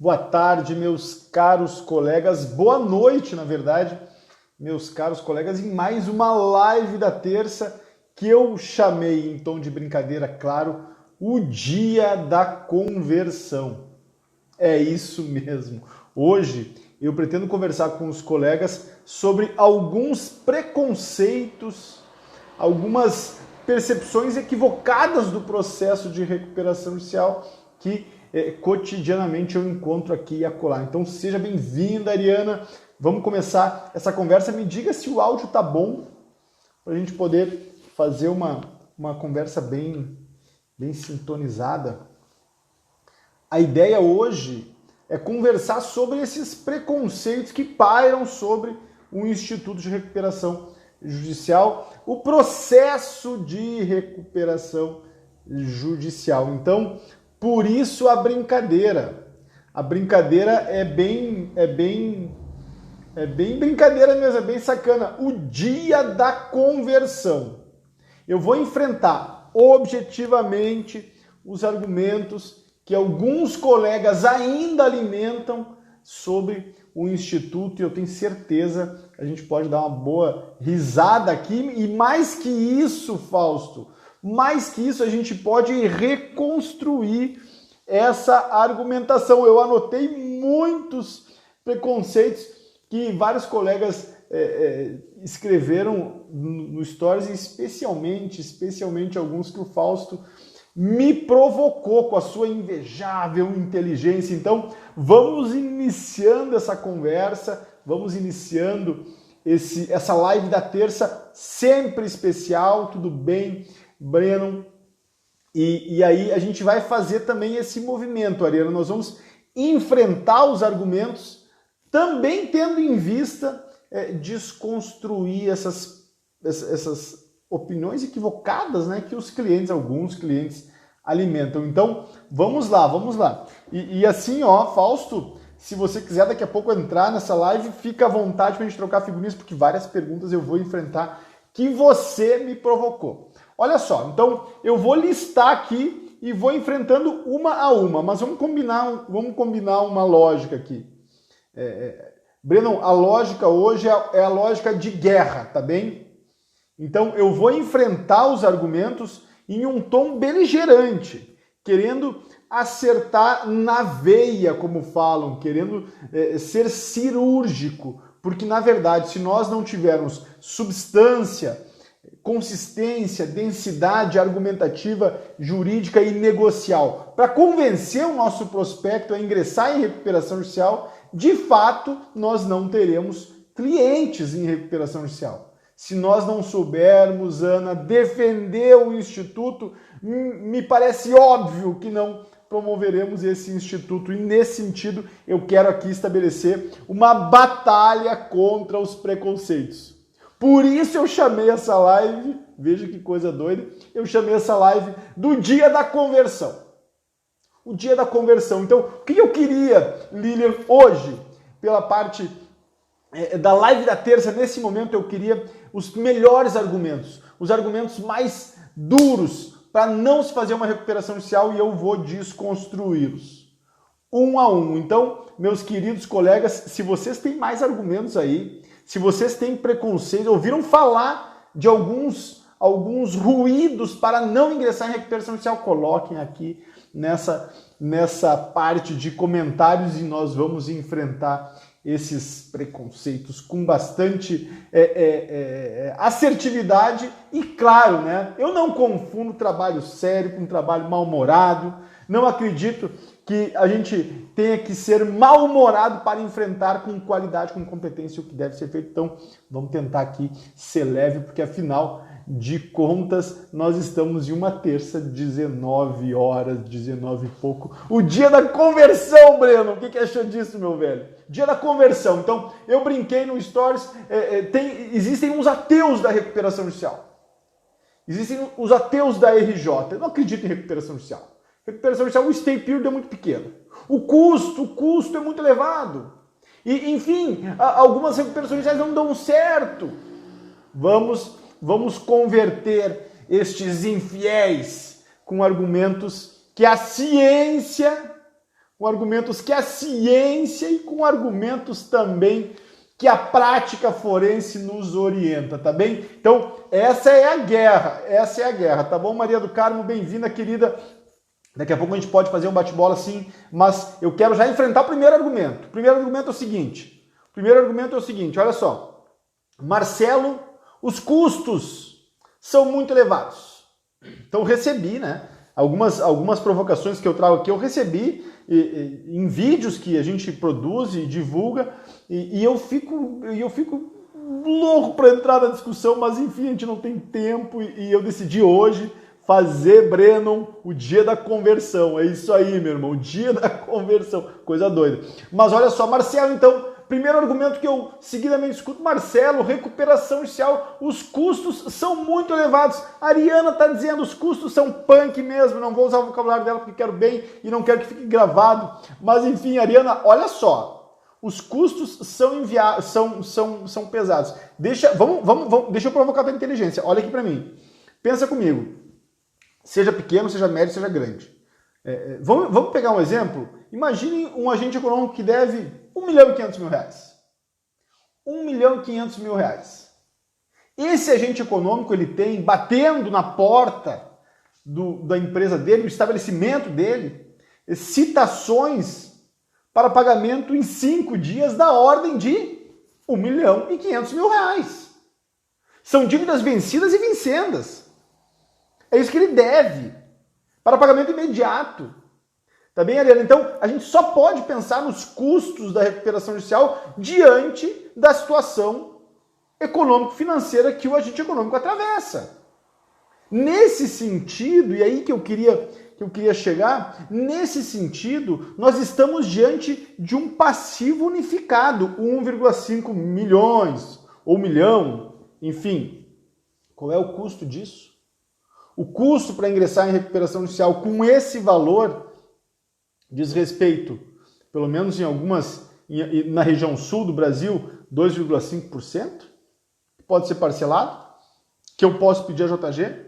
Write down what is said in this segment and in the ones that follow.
Boa tarde, meus caros colegas. Boa noite, na verdade, meus caros colegas, em mais uma live da terça que eu chamei, em tom de brincadeira, claro, o Dia da Conversão. É isso mesmo. Hoje eu pretendo conversar com os colegas sobre alguns preconceitos, algumas percepções equivocadas do processo de recuperação judicial que cotidianamente eu encontro aqui e acolá. Então seja bem-vinda, Ariana. Vamos começar essa conversa. Me diga se o áudio tá bom para a gente poder fazer uma conversa bem sintonizada. A ideia hoje é conversar sobre esses preconceitos que pairam sobre o Instituto de Recuperação Judicial, o processo de recuperação judicial. Então, por isso a brincadeira. A brincadeira é bem brincadeira mesmo, é bem sacana. O Dia da Conversão. Eu vou enfrentar objetivamente os argumentos que alguns colegas ainda alimentam sobre o Instituto, e eu tenho certeza que a gente pode dar uma boa risada aqui, e mais que isso, Fausto, mais que isso, a gente pode reconstruir essa argumentação. Eu anotei muitos preconceitos que vários colegas escreveram no Stories, especialmente alguns que o Fausto me provocou com a sua invejável inteligência. Então, vamos iniciando essa conversa, vamos iniciando essa live da terça, sempre especial, tudo bem, Breno? E aí a gente vai fazer também esse movimento, Ariana. Nós vamos enfrentar os argumentos, também tendo em vista desconstruir essas opiniões equivocadas, né, que alguns clientes alimentam. Então, vamos lá. E assim, Fausto, se você quiser daqui a pouco entrar nessa live, fica à vontade para a gente trocar figurinhas, porque várias perguntas eu vou enfrentar que você me provocou. Olha só, então eu vou listar aqui e vou enfrentando uma a uma, mas vamos combinar uma lógica aqui. Breno, a lógica hoje é a lógica de guerra, tá bem? Então eu vou enfrentar os argumentos em um tom beligerante, querendo acertar na veia, como falam, querendo ser cirúrgico, porque na verdade, se nós não tivermos substância, consistência, densidade argumentativa, jurídica e negocial para convencer o nosso prospecto a ingressar em recuperação judicial, de fato, nós não teremos clientes em recuperação judicial. Se nós não soubermos, Ana, defender o Instituto, me parece óbvio que não promoveremos esse Instituto. E nesse sentido, eu quero aqui estabelecer uma batalha contra os preconceitos. Por isso eu chamei essa live, veja que coisa doida, eu chamei essa live do Dia da Conversão. O Dia da Conversão. Então, o que eu queria, Lilian, hoje, pela parte da live da terça, nesse momento eu queria os melhores argumentos, os argumentos mais duros para não se fazer uma recuperação judicial, e eu vou desconstruí-los um a um. Então, meus queridos colegas, se vocês têm mais argumentos aí, se vocês têm preconceito, ouviram falar de alguns ruídos para não ingressar em recuperação judicial, coloquem aqui nessa parte de comentários e nós vamos enfrentar esses preconceitos com bastante assertividade e, claro, né? Eu não confundo trabalho sério com trabalho mal-humorado. Não acredito que a gente tenha que ser mal-humorado para enfrentar com qualidade, com competência o que deve ser feito. Então, vamos tentar aqui ser leve, porque afinal de contas, nós estamos em uma terça, 19 horas, 19 e pouco. O Dia da Conversão, Breno! O que achou disso, meu velho? Dia da Conversão. Então, eu brinquei no Stories, existem uns ateus da recuperação judicial. Existem os ateus da RJ. Eu não acredito em recuperação judicial. Recuperação judicial, o stay period é muito pequeno. O custo é muito elevado. E, enfim, algumas recuperações judiciais não dão certo. Vamos converter estes infiéis com argumentos que a ciência com argumentos que a ciência e com argumentos também que a prática forense nos orienta, tá bem? Então, essa é a guerra, tá bom, Maria do Carmo? Bem-vinda, querida. Daqui a pouco a gente pode fazer um bate-bola sim, mas eu quero já enfrentar o primeiro argumento. O primeiro argumento é o seguinte, olha só. Marcelo, os custos são muito elevados. Então, eu recebi, né? Algumas provocações que eu trago aqui, eu recebi em vídeos que a gente produz e divulga, e eu fico louco para entrar na discussão, mas enfim, a gente não tem tempo e eu decidi hoje fazer, Brennan, o dia da conversão. É isso aí, meu irmão, o dia da conversão. Coisa doida. Mas olha só, Marcelo, então, primeiro argumento que eu seguidamente escuto, Marcelo, recuperação judicial, os custos são muito elevados. A Ariana está dizendo, os custos são punk mesmo, não vou usar o vocabulário dela porque quero bem e não quero que fique gravado. Mas enfim, Ariana, olha só, os custos são pesados. Deixa eu provocar a tua inteligência, olha aqui para mim. Pensa comigo, seja pequeno, seja médio, seja grande. Vamos pegar um exemplo? Imagine um agente econômico que deve R$1.500.000. R$1.500.000. Esse agente econômico, ele tem, batendo na porta da empresa dele, do estabelecimento dele, citações para pagamento em 5 dias da ordem de R$1.500.000. São dívidas vencidas e vincendas. É isso que ele deve, para pagamento imediato. Tá bem, Ariana? Então, a gente só pode pensar nos custos da recuperação judicial diante da situação econômico-financeira que o agente econômico atravessa. Nesse sentido, e aí que eu queria chegar, nesse sentido, nós estamos diante de um passivo unificado, 1,5 milhões, ou milhão, enfim. Qual é o custo disso? O custo para ingressar em recuperação judicial com esse valor diz respeito, pelo menos na região sul do Brasil, 2,5%, que pode ser parcelado, que eu posso pedir a JG,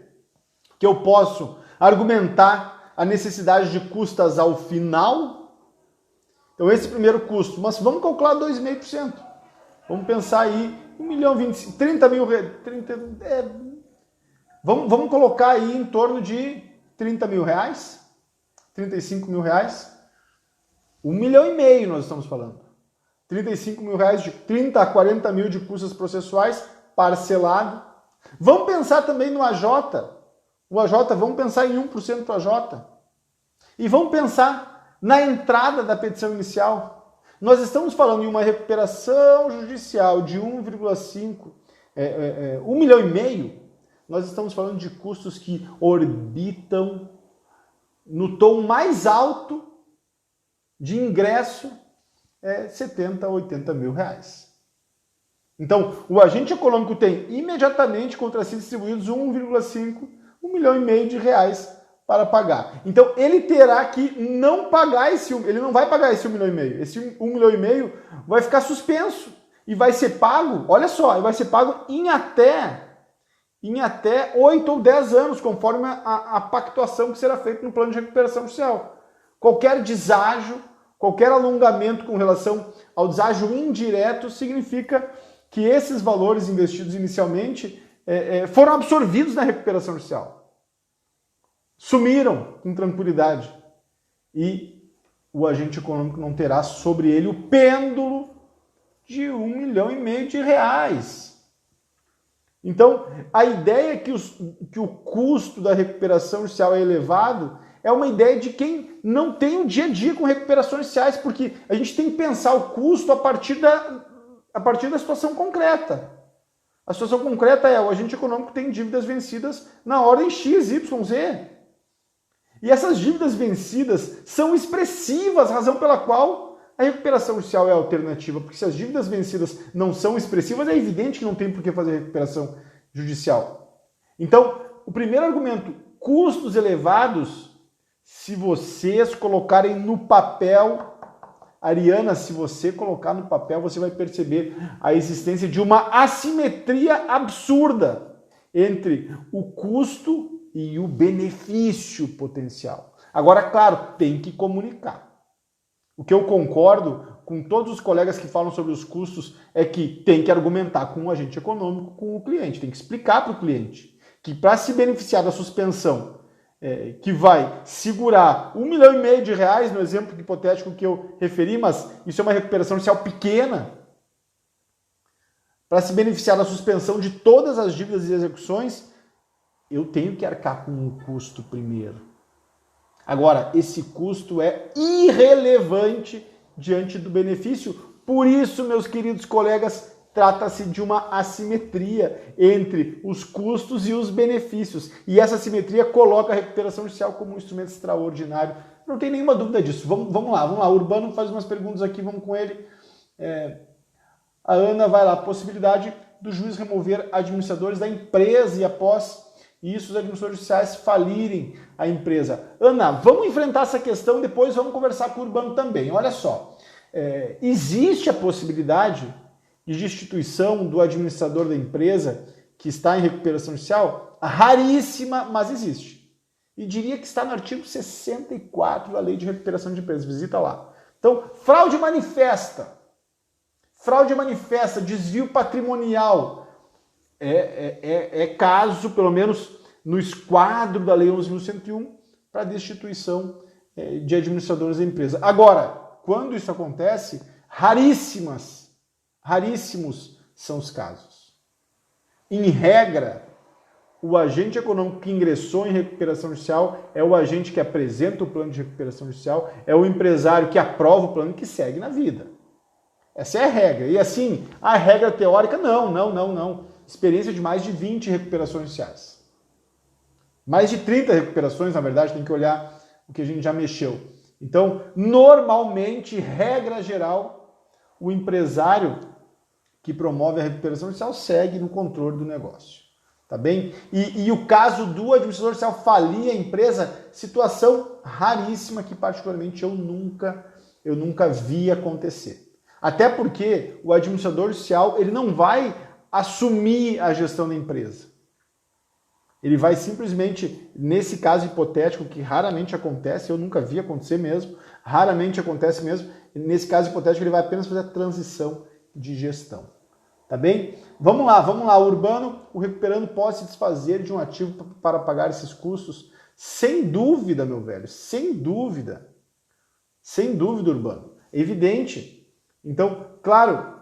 que eu posso argumentar a necessidade de custas ao final. Então esse primeiro custo, mas vamos calcular 2,5%. Vamos pensar aí, 1.025.000, 30 mil, vamos colocar aí em torno de 30 mil reais, 35 mil reais, 1,5 milhão nós estamos falando. 35 mil reais, de 30 a 40 mil de custas processuais, parcelado. Vamos pensar também no AJ. O AJ, vamos pensar em 1% para AJ. E vamos pensar na entrada da petição inicial. Nós estamos falando em uma recuperação judicial de 1,5, 1,5 milhão. Nós estamos falando de custos que orbitam no tom mais alto de ingresso, 70 a 80 mil reais. Então, o agente econômico tem imediatamente contra si distribuídos 1,5 milhão de reais para pagar. Então, ele terá que não pagar ele não vai pagar esse 1,5 milhão. Esse 1,5 milhão vai ficar suspenso e vai ser pago, olha só, vai ser pago em até 8 ou 10 anos, conforme a pactuação que será feita no plano de recuperação judicial. Qualquer deságio, qualquer alongamento com relação ao deságio indireto significa que esses valores investidos inicialmente foram absorvidos na recuperação judicial. Sumiram com tranquilidade. E o agente econômico não terá sobre ele o pêndulo de 1,5 milhão de reais. Então, a ideia que o custo da recuperação judicial é elevado é uma ideia de quem não tem o dia a dia com recuperações judiciais, porque a gente tem que pensar o custo a partir da situação concreta. A situação concreta o agente econômico tem dívidas vencidas na ordem X, Y, Z. E essas dívidas vencidas são expressivas, razão pela qual a recuperação judicial é a alternativa, porque se as dívidas vencidas não são expressivas, é evidente que não tem por que fazer recuperação judicial. Então, o primeiro argumento, custos elevados, se vocês colocarem no papel, Ariana, se você colocar no papel, você vai perceber a existência de uma assimetria absurda entre o custo e o benefício potencial. Agora, claro, tem que comunicar. O que eu concordo com todos os colegas que falam sobre os custos é que tem que argumentar com o agente econômico, com o cliente, tem que explicar para o cliente que para se beneficiar da suspensão que vai segurar R$1,5 milhão, no exemplo hipotético que eu referi, mas isso é uma recuperação judicial pequena, para se beneficiar da suspensão de todas as dívidas e execuções, eu tenho que arcar com um custo primeiro. Agora, esse custo é irrelevante diante do benefício. Por isso, meus queridos colegas, trata-se de uma assimetria entre os custos e os benefícios. E essa assimetria coloca a recuperação judicial como um instrumento extraordinário. Não tem nenhuma dúvida disso. Vamos lá. O Urbano faz umas perguntas aqui, vamos com ele. A Ana vai lá. Possibilidade do juiz remover administradores da empresa e após isso os administradores judiciais falirem a empresa. Ana, vamos enfrentar essa questão, depois vamos conversar com o Urbano também. Olha só, existe a possibilidade de destituição do administrador da empresa que está em recuperação judicial? Raríssima, mas existe. E diria que está no artigo 64 da Lei de Recuperação de Empresas. Visita lá. Então, fraude manifesta, desvio patrimonial, caso, pelo menos no esquadro da Lei 11.101, para destituição de administradores da empresa. Agora, quando isso acontece, raríssimos são os casos. Em regra, o agente econômico que ingressou em recuperação judicial é o agente que apresenta o plano de recuperação judicial, é o empresário que aprova o plano e que segue na vida. Essa é a regra. E assim, a regra teórica, não. Experiência de mais de 20 recuperações judiciais. Mais de 30 recuperações, na verdade, tem que olhar o que a gente já mexeu. Então, normalmente, regra geral, o empresário que promove a recuperação judicial segue no controle do negócio. Tá bem? E o caso do administrador judicial falir a empresa, situação raríssima que particularmente eu nunca vi acontecer. Até porque o administrador judicial ele não vai assumir a gestão da empresa. Ele vai simplesmente, nesse caso hipotético, que raramente acontece, eu nunca vi acontecer mesmo, raramente acontece mesmo, nesse caso hipotético ele vai apenas fazer a transição de gestão. Tá bem? Vamos lá. Urbano, o recuperando pode se desfazer de um ativo para pagar esses custos? Sem dúvida, meu velho, sem dúvida. Sem dúvida, Urbano. Evidente. Então, claro,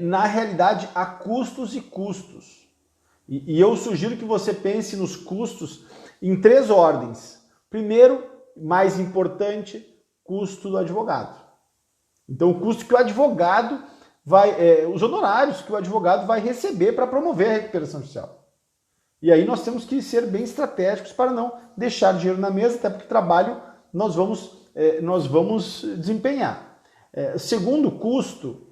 na realidade há custos e custos. E eu sugiro que você pense nos custos em 3 ordens. Primeiro, mais importante, custo do advogado. Então, o custo que o advogado os honorários que o advogado vai receber para promover a recuperação judicial. E aí nós temos que ser bem estratégicos para não deixar dinheiro na mesa, até porque trabalho nós vamos desempenhar. Segundo custo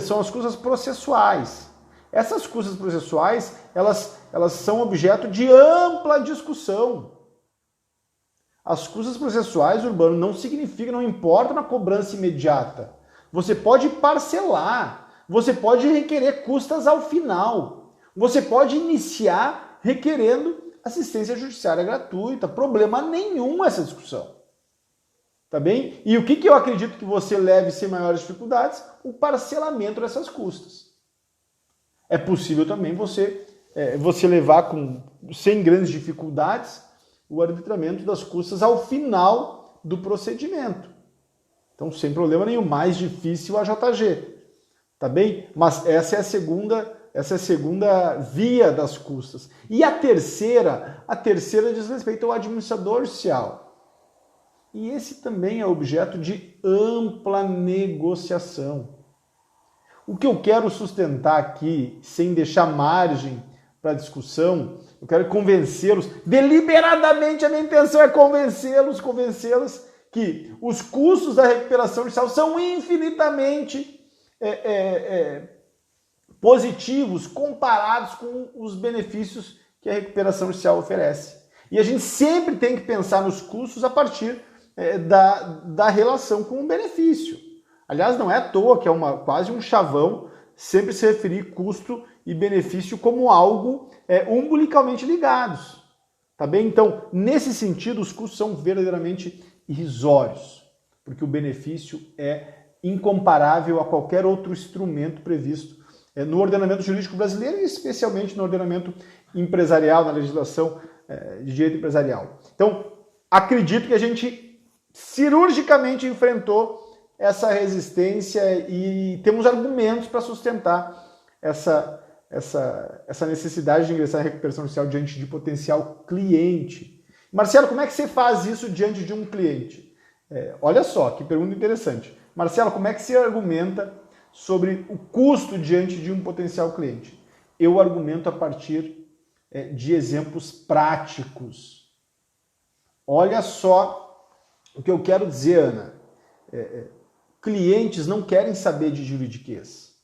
são as custas processuais. Essas custas processuais, elas são objeto de ampla discussão. As custas processuais, Urbano, não importa na cobrança imediata. Você pode parcelar, você pode requerer custas ao final, você pode iniciar requerendo assistência judiciária gratuita, problema nenhum essa discussão. Tá bem? E o que eu acredito que você leve sem maiores dificuldades? O parcelamento dessas custas. É possível também você levar sem grandes dificuldades o arbitramento das custas ao final do procedimento. Então, sem problema nenhum, mais difícil a JG. Tá bem? Mas essa é a segunda via das custas. E a terceira diz respeito ao administrador judicial. E esse também é objeto de ampla negociação. O que eu quero sustentar aqui, sem deixar margem para discussão, eu quero convencê-los, deliberadamente a minha intenção é convencê-los que os custos da recuperação judicial são infinitamente positivos comparados com os benefícios que a recuperação judicial oferece. E a gente sempre tem que pensar nos custos a partir da relação com o benefício. Aliás, não é à toa que é quase um chavão sempre se referir custo e benefício como algo umbilicalmente ligados. Tá bem? Então, nesse sentido, os custos são verdadeiramente irrisórios. porque o benefício é incomparável a qualquer outro instrumento previsto no ordenamento jurídico brasileiro e especialmente no ordenamento empresarial, na legislação de direito empresarial. Então, acredito que a gente cirurgicamente enfrentou essa resistência e temos argumentos para sustentar essa necessidade de ingressar em recuperação judicial diante de potencial cliente. Marcelo, como é que você faz isso diante de um cliente? Olha só, que pergunta interessante. Marcelo, como é que você argumenta sobre o custo diante de um potencial cliente? Eu argumento a partir de exemplos práticos. Olha só o que eu quero dizer, Ana. Clientes não querem saber de juridiquês.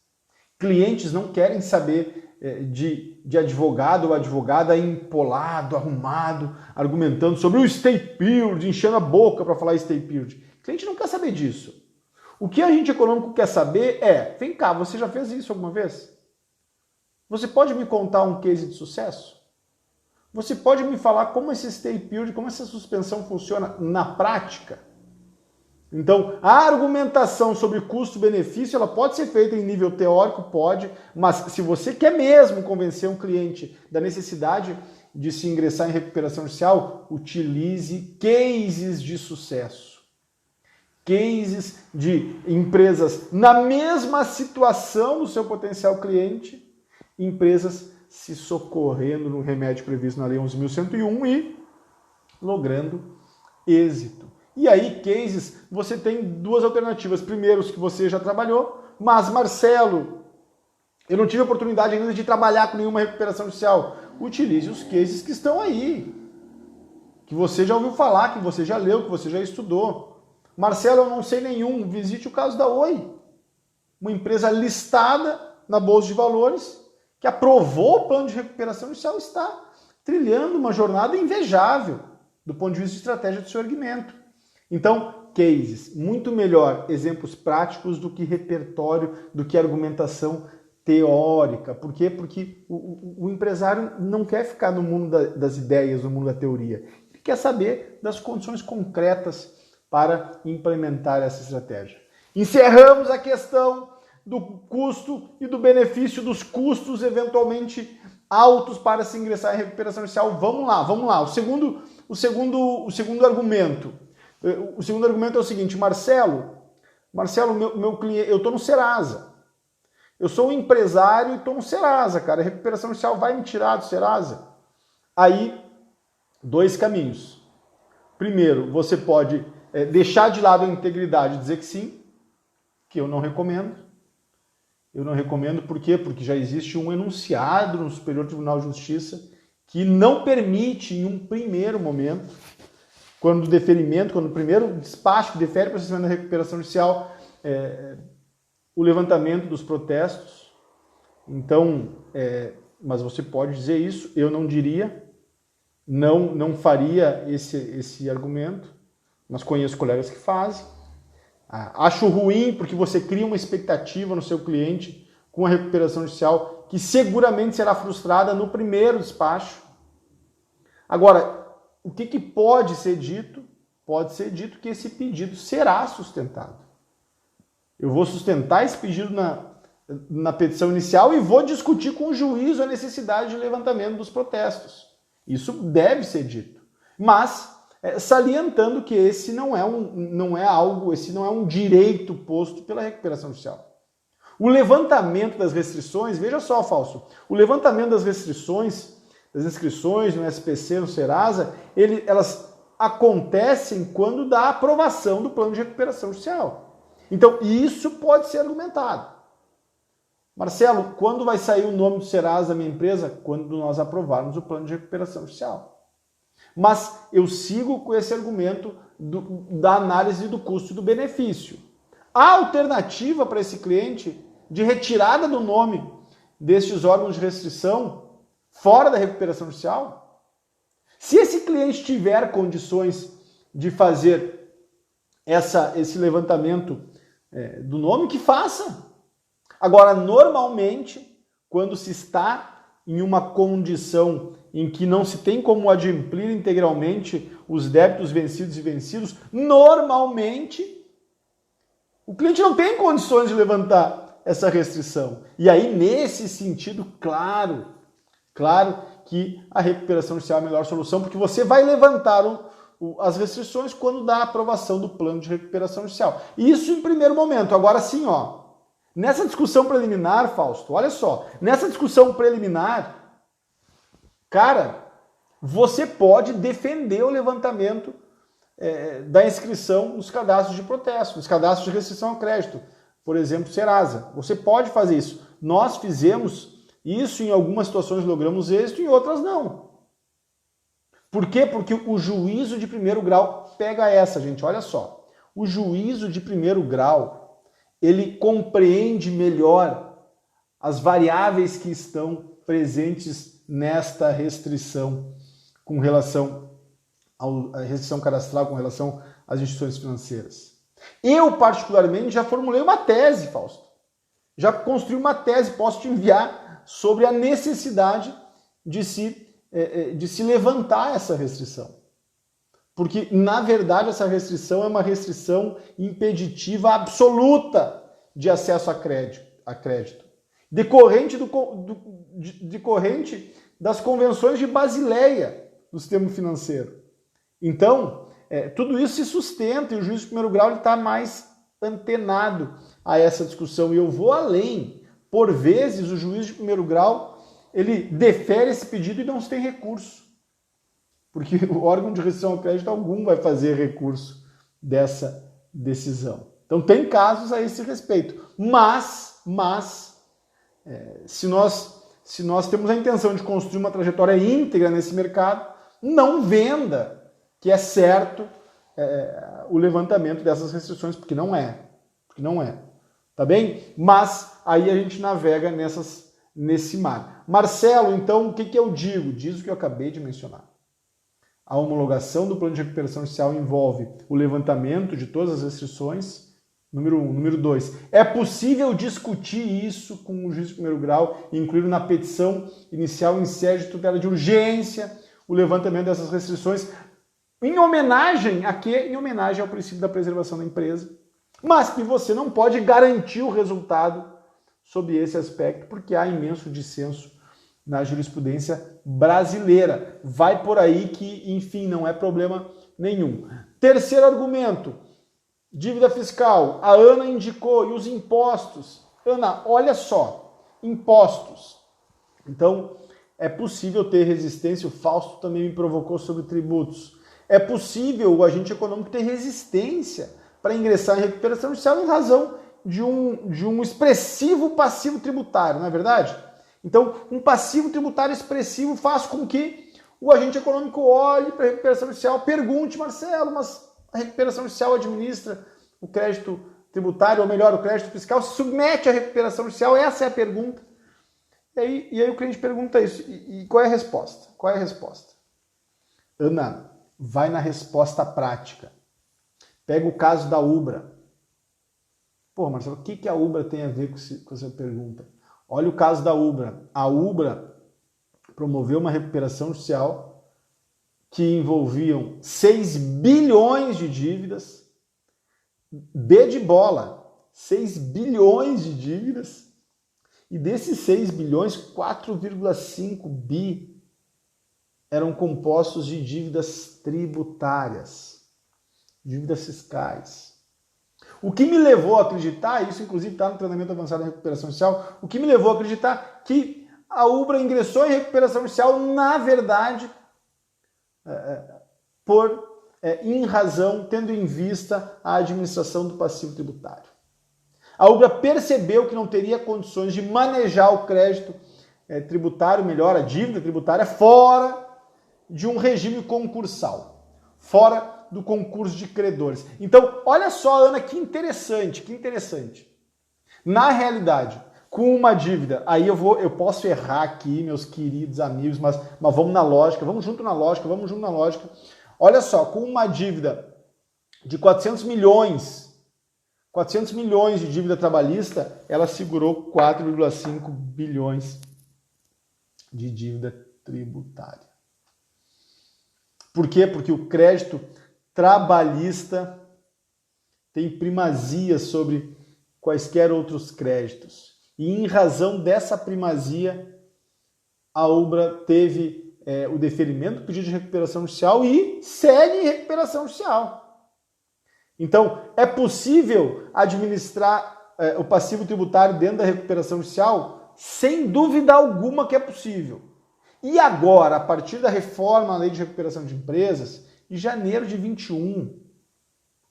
Clientes não querem saber de advogado ou advogada empolado, arrumado, argumentando sobre o stay period, enchendo a boca para falar stay period. Cliente não quer saber disso. O que a agente econômico quer saber vem cá, você já fez isso alguma vez? Você pode me contar um case de sucesso? Você pode me falar como esse stay period, como essa suspensão funciona na prática? Então, a argumentação sobre custo-benefício, ela pode ser feita em nível teórico, pode, mas se você quer mesmo convencer um cliente da necessidade de se ingressar em recuperação judicial, utilize cases de sucesso. Cases de empresas na mesma situação do seu potencial cliente, empresas se socorrendo no remédio previsto na Lei 11.101 e logrando êxito. E aí, cases, você tem duas alternativas. Primeiro, os que você já trabalhou, mas, Marcelo, eu não tive oportunidade ainda de trabalhar com nenhuma recuperação judicial. Utilize os cases que estão aí, que você já ouviu falar, que você já leu, que você já estudou. Marcelo, eu não sei nenhum. Visite o caso da Oi, uma empresa listada na Bolsa de Valores, que aprovou o plano de recuperação judicial, está trilhando uma jornada invejável do ponto de vista de estratégia do seu erguimento. Então, cases, muito melhor exemplos práticos do que repertório, do que argumentação teórica. Por quê? Porque o empresário não quer ficar no mundo das ideias, no mundo da teoria. Ele quer saber das condições concretas para implementar essa estratégia. Encerramos a questão do custo e do benefício, dos custos eventualmente altos para se ingressar em recuperação judicial. Vamos lá. O segundo argumento. O segundo argumento é o seguinte, Marcelo, meu cliente, eu estou no Serasa. Eu sou um empresário e estou no Serasa, cara. A recuperação judicial vai me tirar do Serasa? Aí, dois caminhos. Primeiro, você pode deixar de lado a integridade e dizer que sim, que eu não recomendo. Eu não recomendo, por quê? Porque já existe um enunciado no Superior Tribunal de Justiça que não permite, em um primeiro momento, quando o primeiro despacho que defere o processamento da recuperação judicial, o levantamento dos protestos. Então, mas você pode dizer isso, eu não diria, não faria esse argumento, mas conheço colegas que fazem. Acho ruim porque você cria uma expectativa no seu cliente com a recuperação judicial que seguramente será frustrada no primeiro despacho. Agora, o que pode ser dito? Pode ser dito que esse pedido será sustentado. Eu vou sustentar esse pedido na petição inicial e vou discutir com o juiz a necessidade de levantamento dos protestos. Isso deve ser dito. Mas salientando que esse não é um direito posto pela recuperação judicial. O levantamento das restrições, veja só, Fausto, o levantamento das restrições, das inscrições no SPC, no Serasa, elas acontecem quando dá a aprovação do plano de recuperação judicial. Então, isso pode ser argumentado. Marcelo, quando vai sair o nome do Serasa da minha empresa? Quando nós aprovarmos o plano de recuperação judicial. Mas eu sigo com esse argumento da análise do custo e do benefício. A alternativa para esse cliente de retirada do nome destes órgãos de restrição fora da recuperação judicial, se esse cliente tiver condições de fazer esse levantamento do nome, que faça. Agora, normalmente, quando se está em uma condição em que não se tem como adimplir integralmente os débitos vencidos e vencidos, normalmente O cliente não tem condições de levantar essa restrição. E aí, nesse sentido, claro que a recuperação judicial é a melhor solução, porque você vai levantar as restrições quando dá a aprovação do plano de recuperação judicial. Isso em primeiro momento. Agora sim, nessa discussão preliminar, Fausto, olha só, nessa discussão preliminar, cara, você pode defender o levantamento da inscrição nos cadastros de protesto, nos cadastros de restrição ao crédito, por exemplo, Serasa. Você pode fazer isso. Nós fizemos isso em algumas situações, logramos êxito, em outras não. Por quê? Porque o juízo de primeiro grau pega essa, gente, olha só. O juízo de primeiro grau, ele compreende melhor as variáveis que estão presentes nesta restrição com relação à restrição cadastral, com relação às instituições financeiras. Eu, particularmente, já formulei uma tese, Fausto. Já construí uma tese, posso te enviar, sobre a necessidade de se levantar essa restrição. Porque, na verdade, essa restrição é uma restrição impeditiva absoluta de acesso a crédito. Decorrente das convenções de Basileia do sistema financeiro. Então, tudo isso se sustenta e o juiz de primeiro grau está mais antenado a essa discussão. E eu vou além. Por vezes, o juiz de primeiro grau ele defere esse pedido e não se tem recurso. Porque o órgão de restrição ao crédito algum vai fazer recurso dessa decisão. Então, tem casos a esse respeito. Mas se nós temos a intenção de construir uma trajetória íntegra nesse mercado, não venda que é certo o levantamento dessas restrições, porque não é. Tá bem? Mas aí a gente navega nesse mar. Marcelo, então, o que eu digo? Diz o que eu acabei de mencionar. A homologação do plano de recuperação judicial envolve o levantamento de todas as restrições, número 1. Número 2, é possível discutir isso com o juiz de primeiro grau e incluir na petição inicial em sede de tutela de urgência o levantamento dessas restrições, em homenagem a quê? Em homenagem ao princípio da preservação da empresa, mas que você não pode garantir o resultado sob esse aspecto, porque há imenso dissenso na jurisprudência brasileira. Vai por aí que, enfim, não é problema nenhum. Terceiro argumento, dívida fiscal. A Ana indicou, e os impostos? Ana, olha só, impostos. Então, é possível ter resistência, o Fausto também me provocou sobre tributos. É possível o agente econômico ter resistência para ingressar em recuperação judicial em razão de um expressivo passivo tributário, não é verdade? Então, um passivo tributário expressivo faz com que o agente econômico olhe para a recuperação judicial, pergunte, Marcelo, mas a recuperação judicial administra o crédito tributário, ou melhor, o crédito fiscal, se submete à recuperação judicial? Essa é a pergunta. E aí o cliente pergunta isso. E qual é a resposta? Ana, vai na resposta prática. Pega o caso da Ubra. Pô, Marcelo, o que a Ubra tem a ver com essa pergunta? Olha o caso da Ubra. A Ubra promoveu uma recuperação judicial que envolviam 6 bilhões de dívidas. B de bola, 6 bilhões de dívidas. E desses 6 bilhões, 4,5 bi eram compostos de dívidas tributárias, dívidas fiscais. O que me levou a acreditar, isso inclusive está no treinamento avançado em recuperação judicial, o que me levou a acreditar que a Ubra ingressou em recuperação judicial, na verdade, em razão, tendo em vista a administração do passivo tributário. A Ubra percebeu que não teria condições de manejar o crédito tributário, melhor, a dívida tributária, fora de um regime concursal, fora do concurso de credores. Então, olha só, Ana, que interessante. Na realidade, com uma dívida, aí eu posso errar aqui, meus queridos amigos, mas vamos na lógica, vamos junto na lógica. Olha só, com uma dívida de 400 milhões de dívida trabalhista, ela segurou 4,5 bilhões de dívida tributária. Por quê? Porque o crédito trabalhista tem primazia sobre quaisquer outros créditos. E em razão dessa primazia, a Ubra teve o deferimento do pedido de recuperação judicial e segue em recuperação judicial. Então, é possível administrar o passivo tributário dentro da recuperação judicial? Sem dúvida alguma que é possível. E agora, a partir da reforma à Lei de Recuperação de Empresas, em janeiro de 21,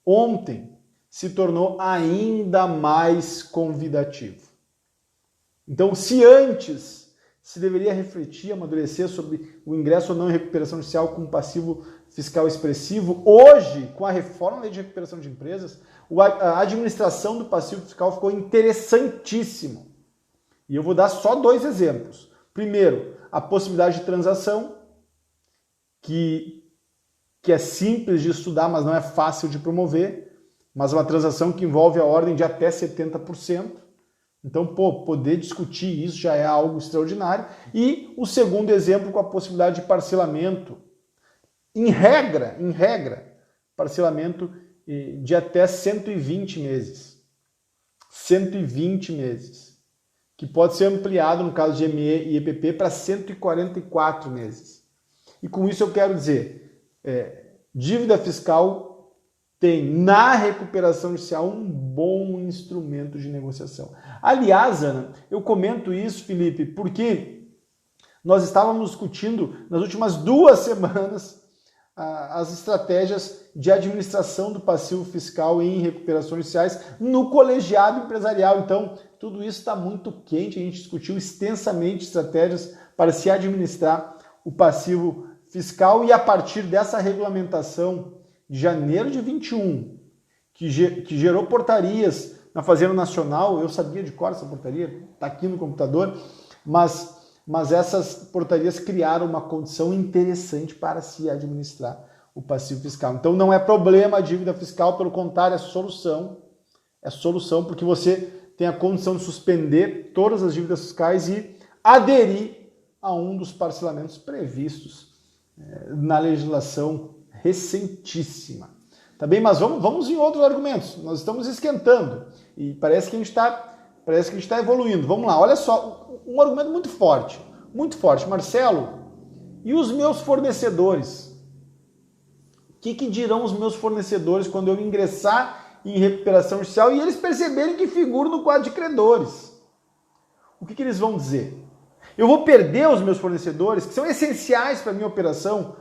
ontem, se tornou ainda mais convidativo. Então, se antes se deveria refletir, amadurecer sobre o ingresso ou não em recuperação judicial com passivo fiscal expressivo, hoje, com a reforma da Lei de Recuperação de Empresas, a administração do passivo fiscal ficou interessantíssimo. E eu vou dar só 2 exemplos. Primeiro, a possibilidade de transação, que é simples de estudar, mas não é fácil de promover, mas uma transação que envolve a ordem de até 70%. Então, poder discutir isso já é algo extraordinário. E o segundo exemplo com a possibilidade de parcelamento. Em regra, parcelamento de até 120 meses. 120 meses. Que pode ser ampliado, no caso de ME e EPP, para 144 meses. E com isso eu quero dizer, dívida fiscal tem na recuperação judicial um bom instrumento de negociação. Aliás, Ana, eu comento isso, Felipe, porque nós estávamos discutindo nas últimas 2 semanas as estratégias de administração do passivo fiscal em recuperações judiciais no colegiado empresarial. Então, tudo isso está muito quente, a gente discutiu extensamente estratégias para se administrar o passivo fiscal e a partir dessa regulamentação de janeiro de 21, que gerou portarias na Fazenda Nacional, eu sabia de cor essa portaria, está aqui no computador, mas essas portarias criaram uma condição interessante para se administrar o passivo fiscal. Então não é problema a dívida fiscal, pelo contrário, é solução porque você tem a condição de suspender todas as dívidas fiscais e aderir a um dos parcelamentos previstos na legislação recentíssima. Tá bem? Mas vamos em outros argumentos. Nós estamos esquentando e parece que a gente está evoluindo. Vamos lá, olha só, um argumento muito forte. Marcelo, e os meus fornecedores? O que dirão os meus fornecedores quando eu ingressar em recuperação judicial e eles perceberem que figuro no quadro de credores? O que eles vão dizer? Eu vou perder os meus fornecedores, que são essenciais para a minha operação,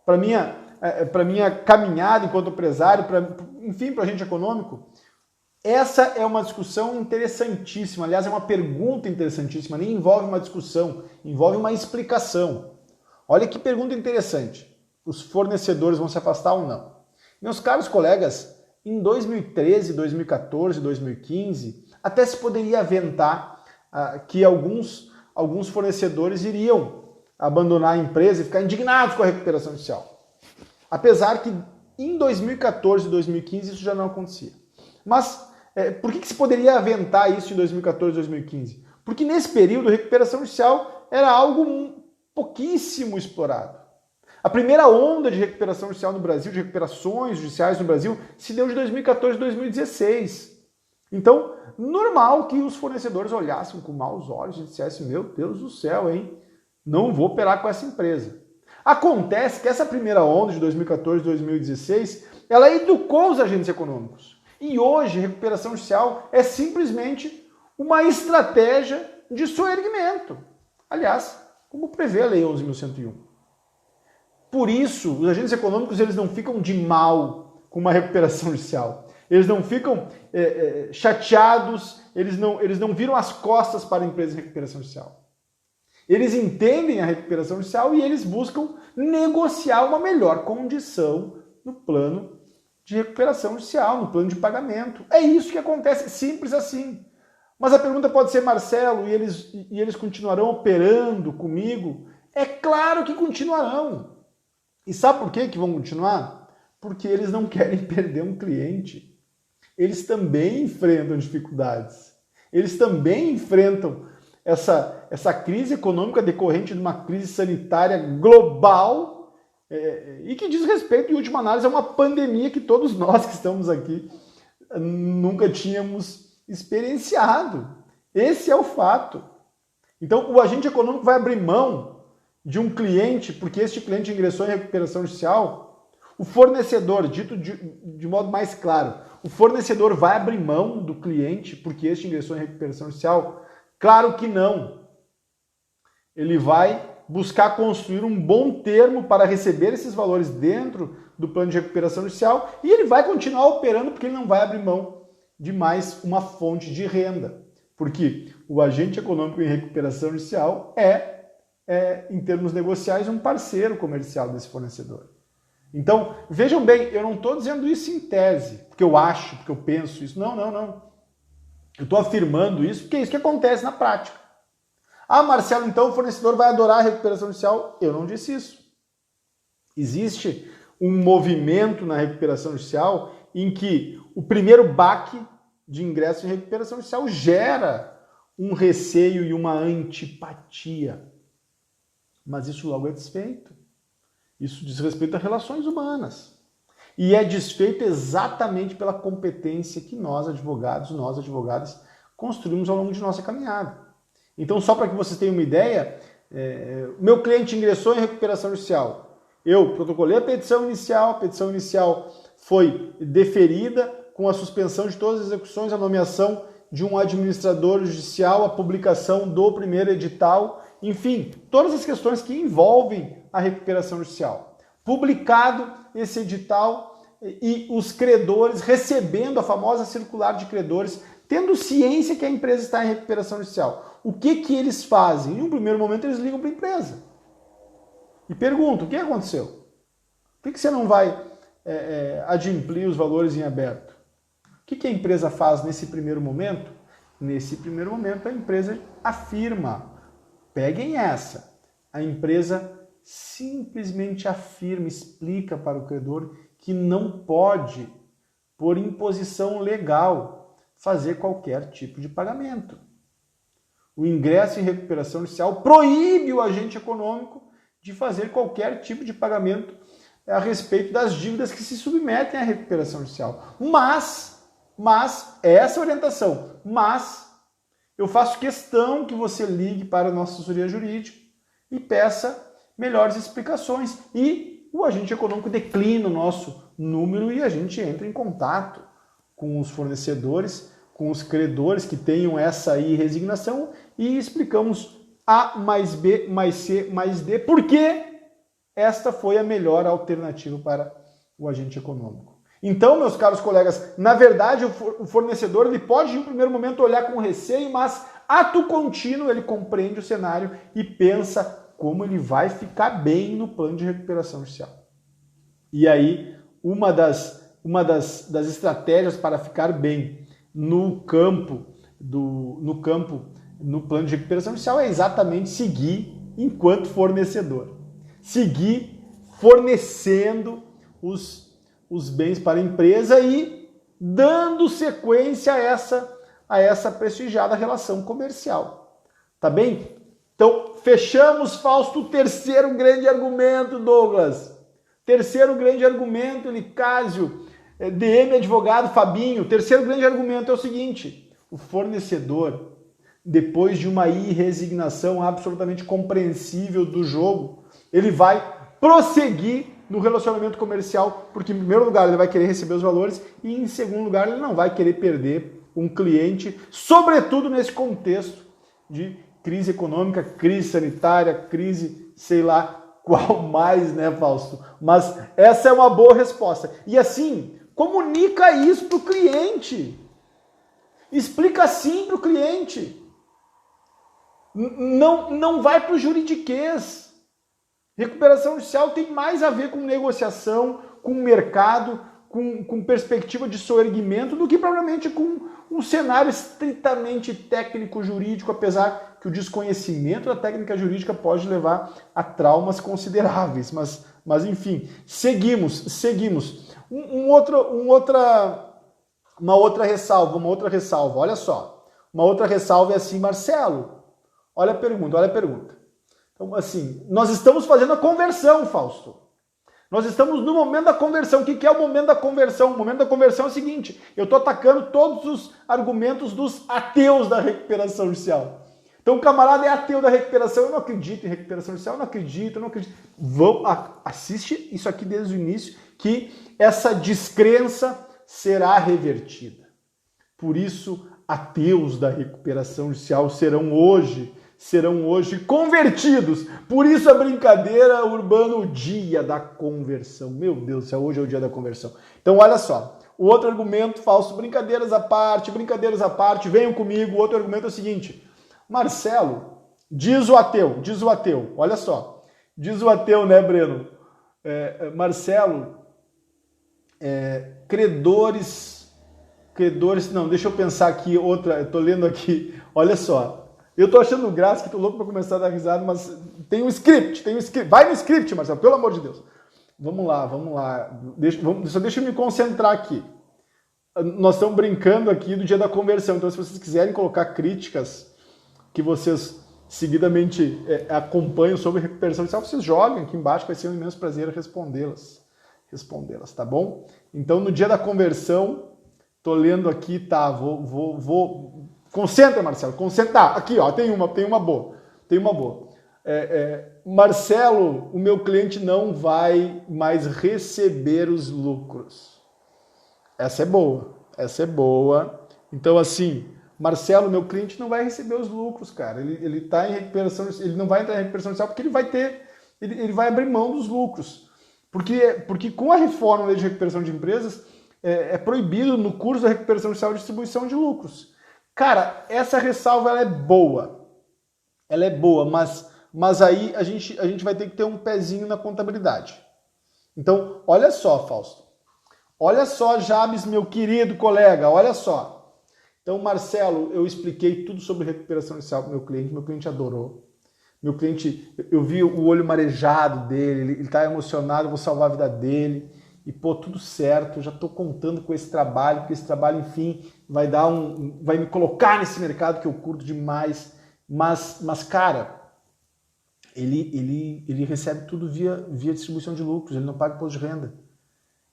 para a minha caminhada enquanto empresário, enfim, para agente econômico? Essa é uma discussão interessantíssima, aliás, é uma pergunta interessantíssima, nem envolve uma discussão, envolve uma explicação. Olha que pergunta interessante. Os fornecedores vão se afastar ou não? Meus caros colegas, em 2013, 2014, 2015, até se poderia aventar que alguns fornecedores iriam abandonar a empresa e ficar indignados com a recuperação judicial. Apesar que em 2014 e 2015 isso já não acontecia. Mas por que se poderia aventar isso em 2014 e 2015? Porque nesse período a recuperação judicial era algo pouquíssimo explorado. A primeira onda de recuperação judicial no Brasil, de recuperações judiciais no Brasil, se deu de 2014 a 2016. Então, normal que os fornecedores olhassem com maus olhos e dissessem: meu Deus do céu, hein? Não vou operar com essa empresa. Acontece que essa primeira onda de 2014 e 2016, ela educou os agentes econômicos. E hoje, recuperação judicial é simplesmente uma estratégia de soerguimento. Aliás, como prevê a Lei 11.101. Por isso, os agentes econômicos eles não ficam de mal com uma recuperação judicial. Eles não ficam chateados, eles não viram as costas para a empresa de recuperação judicial. Eles entendem a recuperação judicial e eles buscam negociar uma melhor condição no plano de recuperação judicial, no plano de pagamento. É isso que acontece, simples assim. Mas a pergunta pode ser: Marcelo, e eles continuarão operando comigo? É claro que continuarão. E sabe por que vão continuar? Porque eles não querem perder um cliente. Eles também enfrentam dificuldades. Eles também enfrentam essa crise econômica decorrente de uma crise sanitária global e que diz respeito, em última análise, a uma pandemia que todos nós que estamos aqui nunca tínhamos experienciado. Esse é o fato. Então, o agente econômico vai abrir mão de um cliente, porque este cliente ingressou em recuperação judicial. O fornecedor, dito de modo mais claro, o fornecedor vai abrir mão do cliente porque este ingressou em recuperação judicial? Claro que não. Ele vai buscar construir um bom termo para receber esses valores dentro do plano de recuperação judicial e ele vai continuar operando porque ele não vai abrir mão de mais uma fonte de renda. Porque o agente econômico em recuperação judicial em termos negociais, um parceiro comercial desse fornecedor. Então, vejam bem, eu não estou dizendo isso em tese, porque eu acho, porque eu penso isso. Não. Eu estou afirmando isso porque é isso que acontece na prática. Ah, Marcelo, então o fornecedor vai adorar a recuperação judicial? Eu não disse isso. Existe um movimento na recuperação judicial em que o primeiro baque de ingresso em recuperação judicial gera um receio e uma antipatia. Mas isso logo é desfeito. Isso diz respeito a relações humanas. E é desfeito exatamente pela competência que nós advogadas, construímos ao longo de nossa caminhada. Então, só para que vocês tenham uma ideia, meu cliente ingressou em recuperação judicial. Eu protocolei a petição inicial foi deferida com a suspensão de todas as execuções, a nomeação de um administrador judicial, a publicação do primeiro edital, enfim, todas as questões que envolvem a recuperação judicial. Publicado esse edital e os credores recebendo a famosa circular de credores, tendo ciência que a empresa está em recuperação judicial. O que eles fazem? Em um primeiro momento eles ligam para a empresa e perguntam, o que aconteceu? Por que você não vai adimplir os valores em aberto? O que a empresa faz nesse primeiro momento? Nesse primeiro momento a empresa afirma, peguem essa, a empresa simplesmente afirma, explica para o credor que não pode, por imposição legal, fazer qualquer tipo de pagamento. O ingresso em recuperação judicial proíbe o agente econômico de fazer qualquer tipo de pagamento a respeito das dívidas que se submetem à recuperação judicial. Mas essa orientação, eu faço questão que você ligue para a nossa assessoria jurídica e peça melhores explicações. E o agente econômico declina o nosso número e a gente entra em contato com os fornecedores, com os credores que tenham essa aí resignação e explicamos A mais B mais C mais D, porque esta foi a melhor alternativa para o agente econômico. Então, meus caros colegas, na verdade o fornecedor ele pode em um primeiro momento olhar com receio, mas ato contínuo ele compreende o cenário e pensa como ele vai ficar bem no plano de recuperação judicial. E aí, uma das estratégias para ficar bem no plano de recuperação judicial é exatamente seguir enquanto fornecedor. Seguir fornecendo os bens para a empresa e dando sequência a essa prestigiada relação comercial. Tá bem? Então, fechamos, Fausto, o terceiro grande argumento, Douglas. Terceiro grande argumento, Nicásio, DM advogado, Fabinho. Terceiro grande argumento é o seguinte: o fornecedor, depois de uma irresignação absolutamente compreensível do jogo, ele vai prosseguir no relacionamento comercial, porque em primeiro lugar ele vai querer receber os valores e em segundo lugar ele não vai querer perder um cliente, sobretudo nesse contexto de crise econômica, crise sanitária, crise sei lá qual mais, né, Fausto? Mas essa é uma boa resposta. E assim, comunica isso para o cliente. Explica assim para o cliente. Não vai para o juridiquês. Recuperação judicial tem mais a ver com negociação, com mercado, com perspectiva de soerguimento do que propriamente com um cenário estritamente técnico-jurídico, apesar que o desconhecimento da técnica jurídica pode levar a traumas consideráveis. Mas enfim, seguimos. Uma outra ressalva, olha só. Uma outra ressalva é assim, Marcelo, olha a pergunta. Então, assim, nós estamos fazendo a conversão, Fausto. Nós estamos no momento da conversão. O que é o momento da conversão? O momento da conversão é o seguinte, eu estou atacando todos os argumentos dos ateus da recuperação judicial. Então o camarada é ateu da recuperação, eu não acredito em recuperação judicial, eu não acredito. Assiste isso aqui desde o início, que essa descrença será revertida. Por isso, ateus da recuperação judicial serão hoje convertidos. Por isso a brincadeira, Urbano, o dia da conversão. Meu Deus do céu, hoje é o dia da conversão. Então olha só, o outro argumento falso, brincadeiras à parte, venham comigo. O outro argumento é o seguinte, Marcelo, diz o ateu, olha só, diz o ateu, né, Breno? Marcelo, credores, não, deixa eu pensar aqui outra, eu tô lendo aqui, olha só, eu tô achando graça que tô louco para começar a dar risada, mas tem um script, vai no script, Marcelo, pelo amor de Deus. Vamos lá, só deixa eu me concentrar aqui. Nós estamos brincando aqui do dia da conversão, então se vocês quiserem colocar críticas que vocês seguidamente acompanham sobre recuperação judicial, vocês joguem aqui embaixo, vai ser um imenso prazer respondê-las, tá bom? Então, no dia da conversão, tô lendo aqui, tá, vou... Concentra, Marcelo, concentra. Tá, aqui, ó, tem uma boa. Marcelo, o meu cliente não vai mais receber os lucros. Essa é boa. Então, assim, Marcelo, meu cliente não vai receber os lucros, cara. Ele tá em recuperação, ele não vai entrar em recuperação judicial porque ele vai abrir mão dos lucros. Porque com a reforma da lei de recuperação de empresas, é proibido no curso da recuperação judicial a distribuição de lucros. Cara, essa ressalva ela é boa, mas aí a gente vai ter que ter um pezinho na contabilidade. Então, olha só, Fausto. Olha só, Jabes, meu querido colega, olha só. Então, Marcelo, eu expliquei tudo sobre recuperação judicial para o meu cliente adorou. Meu cliente, eu vi o olho marejado dele, ele está emocionado, eu vou salvar a vida dele. E, pô, tudo certo, eu já estou contando com esse trabalho, porque esse trabalho, enfim, vai me colocar nesse mercado que eu curto demais. Mas cara, ele recebe tudo via distribuição de lucros, ele não paga imposto de renda.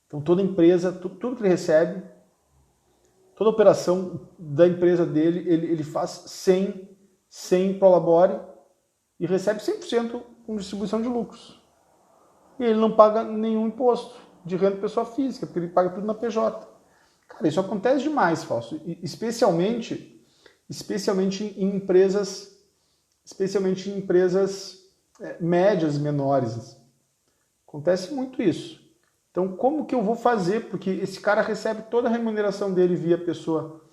Então toda empresa, tudo que ele recebe, toda operação da empresa dele, ele faz sem prolabore e recebe 100% com distribuição de lucros. E ele não paga nenhum imposto de renda de pessoa física, porque ele paga tudo na PJ. Cara, isso acontece demais, Fausto, especialmente em empresas, médias, menores. Acontece muito isso. Então, como que eu vou fazer? Porque esse cara recebe toda a remuneração dele via pessoa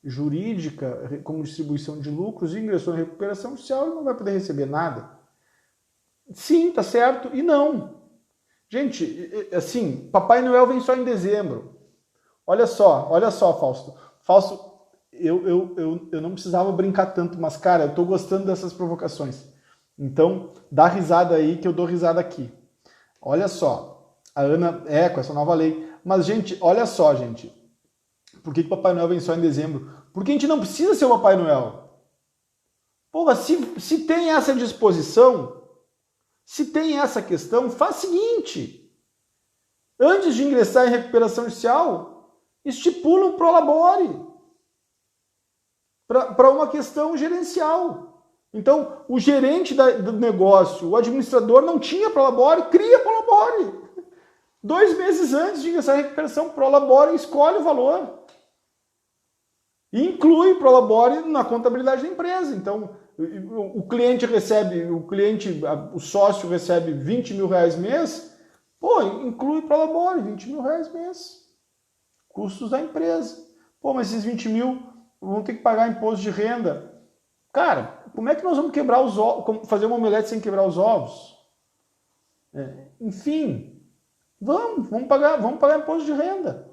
jurídica, como distribuição de lucros, e ingressou em recuperação judicial, ele não vai poder receber nada. Sim, tá certo, e não. Gente, assim, Papai Noel vem só em dezembro. Olha só, Fausto. Fausto, eu não precisava brincar tanto, mas, cara, eu tô gostando dessas provocações. Então, dá risada aí que eu dou risada aqui. Olha só, a Ana, com essa nova lei. Mas, gente, olha só, gente. Por que Papai Noel vem só em dezembro? Porque a gente não precisa ser o Papai Noel. Porra, se tem essa disposição... Se tem essa questão, faz o seguinte, antes de ingressar em recuperação judicial, estipula um prolabore para uma questão gerencial. Então, o gerente do negócio, o administrador não tinha prolabore, cria prolabore. 2 meses antes de ingressar em recuperação, prolabore e escolhe o valor. E inclui prolabore na contabilidade da empresa. Então, o sócio recebe 20 mil reais mês, pô, inclui prolabore, 20 mil reais mês. Custos da empresa. Pô, mas esses 20 mil vão ter que pagar imposto de renda. Cara, como é que nós vamos quebrar os ovos, fazer uma omelete sem quebrar os ovos? Enfim, vamos pagar imposto de renda.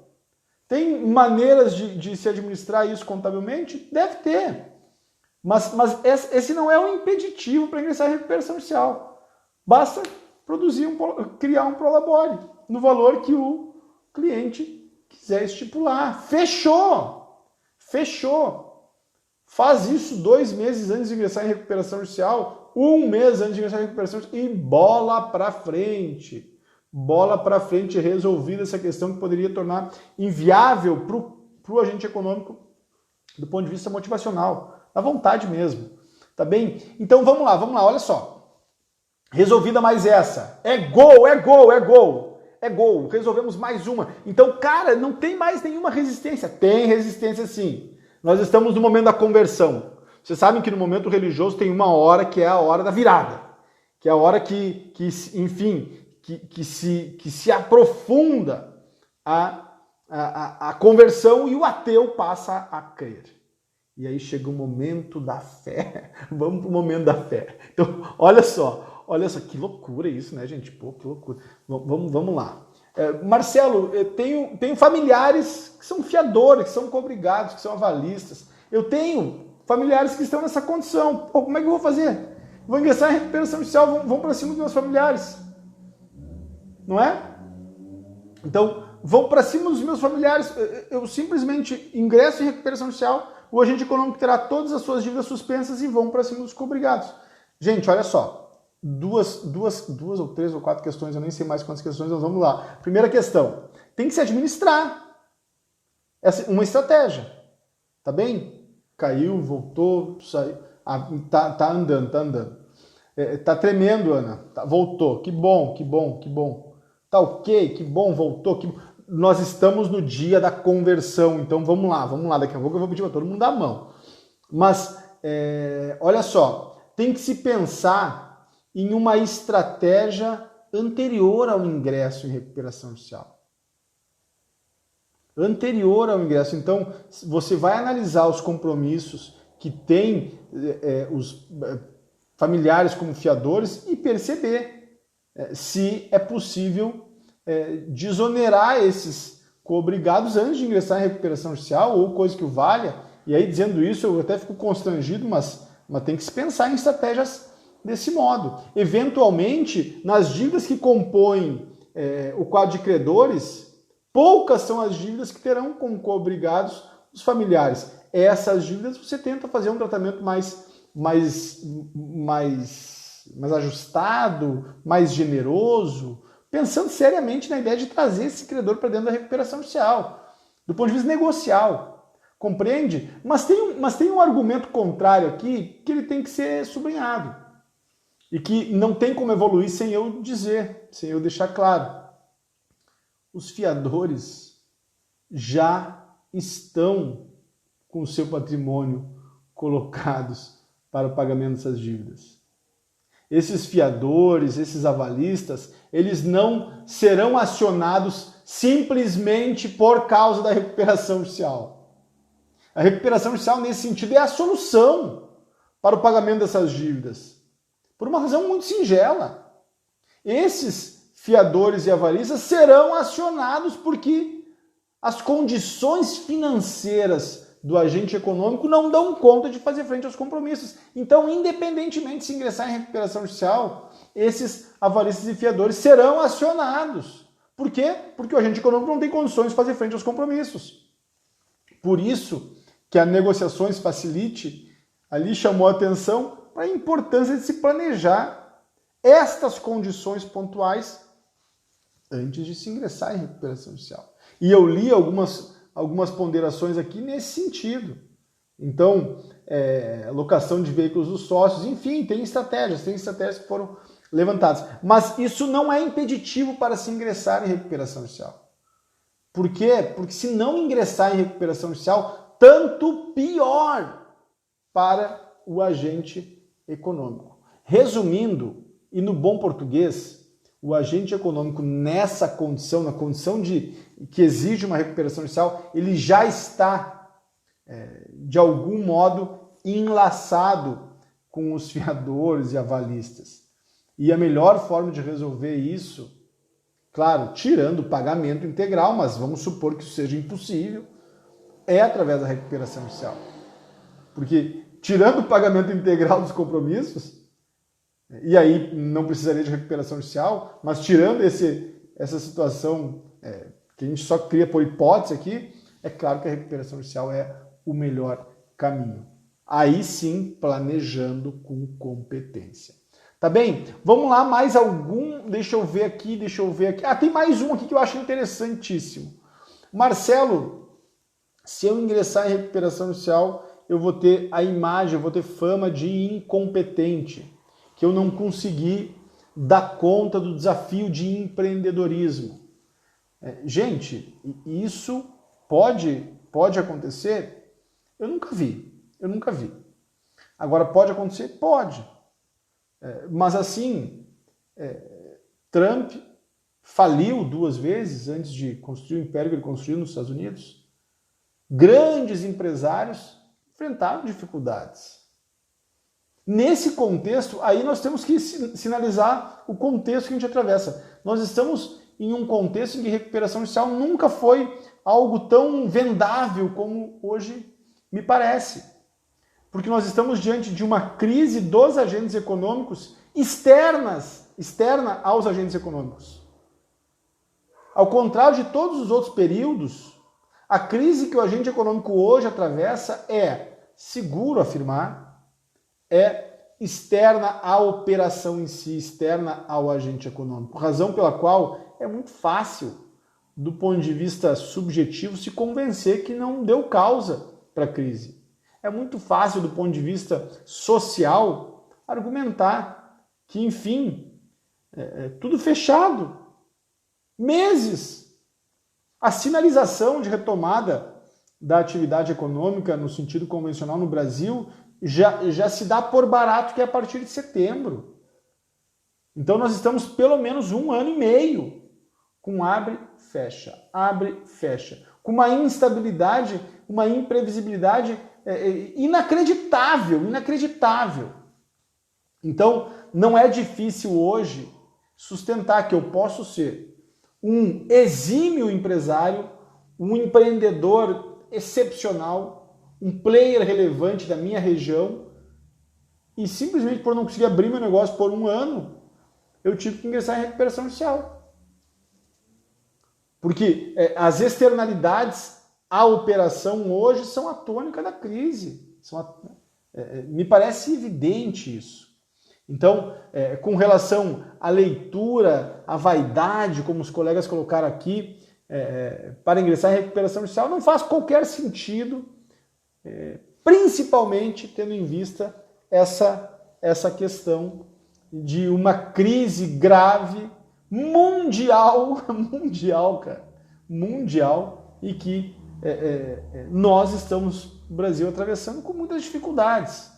Tem maneiras de se administrar isso contabilmente? Deve ter. Mas esse não é um impeditivo para ingressar em recuperação judicial. Basta criar um prolabore no valor que o cliente quiser estipular. Fechou! Faz isso 2 meses antes de ingressar em recuperação judicial, 1 mês antes de ingressar em recuperação judicial e bola para frente. bola para frente, resolvida essa questão que poderia tornar inviável para o agente econômico do ponto de vista motivacional, da vontade mesmo, tá bem? Então vamos lá, olha só. Resolvida mais essa. É gol, é gol, é gol. É gol, resolvemos mais uma. Então, cara, não tem mais nenhuma resistência. Tem resistência sim. Nós estamos no momento da conversão. Vocês sabem que no momento religioso tem uma hora que é a hora da virada. Que é a hora que se aprofunda a conversão e o ateu passa a crer. E aí chega o momento da fé. Vamos para o momento da fé. Então, olha só, que loucura isso, né, gente? Pô, que loucura. Vamos lá. Marcelo, eu tenho familiares que são fiadores, que são cobrigados, que são avalistas. Eu tenho familiares que estão nessa condição. Pô, como é que eu vou fazer? Vou ingressar em recuperação judicial, vão para cima dos meus familiares. Não é? Então, vão para cima dos meus familiares. Eu simplesmente ingresso em recuperação judicial, o agente econômico terá todas as suas dívidas suspensas e vão para cima dos cobrigados. Gente, olha só. Duas ou três ou quatro questões, eu nem sei mais quantas questões, nós vamos lá. Primeira questão, tem que se administrar. Essa uma estratégia. Tá bem? Caiu, voltou, saiu. Tá andando. Tá tremendo, Ana. Voltou. Que bom. Tá ok, que bom, voltou. Nós estamos no dia da conversão, então vamos lá. Daqui a pouco eu vou pedir para todo mundo dar a mão. Mas, olha só, tem que se pensar em uma estratégia anterior ao ingresso em recuperação judicial. Anterior ao ingresso. Então, você vai analisar os compromissos que tem os familiares como fiadores e perceber se é possível desonerar esses cobrigados antes de ingressar em recuperação judicial ou coisa que o valha. E aí, dizendo isso, eu até fico constrangido, mas tem que se pensar em estratégias desse modo. Eventualmente, nas dívidas que compõem o quadro de credores, poucas são as dívidas que terão como cobrigados os familiares. Essas dívidas você tenta fazer um tratamento mais ajustado, mais generoso, pensando seriamente na ideia de trazer esse credor para dentro da recuperação judicial, do ponto de vista negocial. Compreende? Mas tem um argumento contrário aqui que ele tem que ser sublinhado. E que não tem como evoluir sem eu dizer, sem eu deixar claro. Os fiadores já estão com o seu patrimônio colocados para o pagamento dessas dívidas. Esses fiadores, esses avalistas, eles não serão acionados simplesmente por causa da recuperação judicial. A recuperação judicial, nesse sentido, é a solução para o pagamento dessas dívidas. Por uma razão muito singela. Esses fiadores e avalistas serão acionados porque as condições financeiras do agente econômico não dão conta de fazer frente aos compromissos. Então, independentemente de se ingressar em recuperação judicial, esses avalistas e fiadores serão acionados. Por quê? Porque o agente econômico não tem condições de fazer frente aos compromissos. Por isso que a Negociações Facilite ali chamou a atenção para a importância de se planejar estas condições pontuais antes de se ingressar em recuperação judicial. E eu li algumas ponderações aqui nesse sentido. Então, locação de veículos dos sócios, enfim, tem estratégias que foram levantadas. Mas isso não é impeditivo para se ingressar em recuperação judicial. Por quê? Porque se não ingressar em recuperação judicial, tanto pior para o agente econômico. Resumindo, e no bom português, o agente econômico nessa condição, na condição que exige uma recuperação judicial, ele já está, de algum modo, enlaçado com os fiadores e avalistas. E a melhor forma de resolver isso, claro, tirando o pagamento integral, mas vamos supor que isso seja impossível, é através da recuperação judicial. Porque tirando o pagamento integral dos compromissos, e aí não precisaria de recuperação judicial, mas tirando essa situação que a gente só cria por hipótese aqui, é claro que a recuperação judicial é o melhor caminho. Aí sim, planejando com competência. Tá bem? Vamos lá, mais algum, deixa eu ver aqui. Ah, tem mais um aqui que eu acho interessantíssimo. Marcelo, se eu ingressar em recuperação judicial, eu vou ter a imagem, eu vou ter fama de incompetente, que eu não consegui dar conta do desafio de empreendedorismo. Gente, isso pode acontecer? Eu nunca vi. Agora, pode acontecer? Pode. Mas assim, Trump faliu 2 vezes antes de construir o império que ele construiu nos Estados Unidos. Grandes empresários enfrentaram dificuldades. Nesse contexto, aí nós temos que sinalizar o contexto que a gente atravessa. Nós estamos em um contexto em que recuperação judicial nunca foi algo tão vendável como hoje me parece. Porque nós estamos diante de uma crise dos agentes econômicos externa aos agentes econômicos. Ao contrário de todos os outros períodos, a crise que o agente econômico hoje atravessa é, seguro afirmar, externa à operação em si, externa ao agente econômico. Razão pela qual é muito fácil, do ponto de vista subjetivo, se convencer que não deu causa para a crise. É muito fácil, do ponto de vista social, argumentar que, enfim, tudo fechado. Meses. A sinalização de retomada da atividade econômica no sentido convencional no Brasil já se dá por barato, que é a partir de setembro. Então nós estamos pelo menos 1 ano e meio com abre, fecha, com uma instabilidade, uma imprevisibilidade inacreditável. Então não é difícil hoje sustentar que eu posso ser um exímio empresário, um empreendedor excepcional, um player relevante da minha região, e simplesmente por não conseguir abrir meu negócio por 1 ano, eu tive que ingressar em recuperação judicial. Porque as externalidades à operação hoje são a tônica da crise. Me parece evidente isso. Então, com relação à leitura, à vaidade, como os colegas colocaram aqui, para ingressar em recuperação judicial, não faz qualquer sentido, principalmente tendo em vista essa questão de uma crise grave, mundial, e que nós estamos, no Brasil, atravessando com muitas dificuldades.